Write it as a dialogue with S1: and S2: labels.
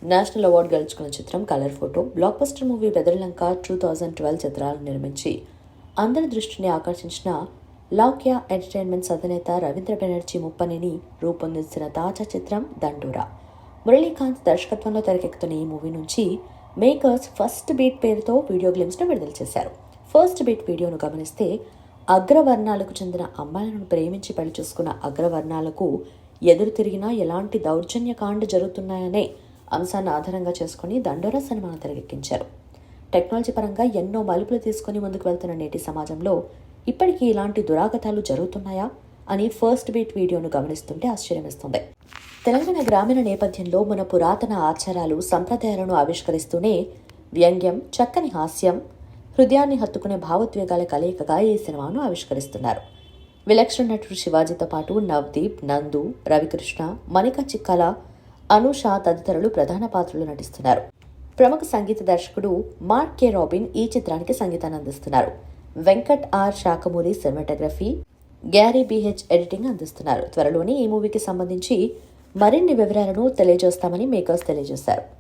S1: National award గెలుచుకున్న చిత్రం colour photo. Blockbuster movie Bedurulanka 2012 చిత్రాలను నిర్మించి అందరి దృష్టిని ఆకర్షించిన లౌక్య ఎంటర్టైన్మెంట్స్ అధినేత రవీంద్ర బెనర్జీ ముప్పనిని రూపొందించిన తాజా చిత్రం దండోరా. మురళీకాంత్ దర్శకత్వంలో తెరకెక్కుతున్న ఈ మూవీ నుంచి మేకర్స్ ఫస్ట్ బీట్ పేరుతో వీడియో గ్లిమ్స్ను విడుదల చేశారు. ఫస్ట్ బీట్ వీడియోను గమనిస్తే అగ్రవర్ణాలకు చెందిన అమ్మాయిలను ప్రేమించి పెళ్లి చేసుకున్న అగ్రవర్ణాలకు ఎదురు తిరిగినా ఎలాంటి దౌర్జన్యకాండ జరుగుతున్నాయనే అంశాన్ని ఆధారంగా చేసుకుని దండోరా సినిమాను తెరకెక్కించారు. టెక్నాలజీ పరంగా ఎన్నో మలుపులు తీసుకుని ముందుకు వెళ్తున్న నేటి సమాజంలో ఇప్పటికీ ఇలాంటి దురాగతాలు జరుగుతున్నాయా అని ఫస్ట్ బీట్ వీడియోను గమనిస్తుంటే ఆశ్చర్యమేస్తుంది. తెలంగాణ గ్రామీణ నేపథ్యంలో మన పురాతన ఆచారాలు, సంప్రదాయాలను ఆవిష్కరిస్తూనే వ్యంగ్యం, చక్కని హాస్యం, హృదయాన్ని హత్తుకునే భావోద్వేగాల కలయికగా ఈ సినిమాను ఆవిష్కరిస్తున్నారు. విలక్షణ నటుడు శివాజీతో పాటు నవదీప్, నందు, రవికృష్ణ, మణిక చిక్కల, అనూష తదితరులు ప్రధాన పాత్రలు నటిస్తున్నారు. ప్రముఖ సంగీత దర్శకుడు మార్క్ కే రాబిన్ ఈ చిత్రానికి సంగీతాన్ని అందిస్తున్నారు. Venkat R Sakhamuri cinematography, Garry BH editing అందిస్తున్నారు. త్వరలోనే ఈ మూవీకి సంబంధించి మరిన్ని వివరాలను తెలియజేస్తామని మేకర్స్ తెలియజేశారు.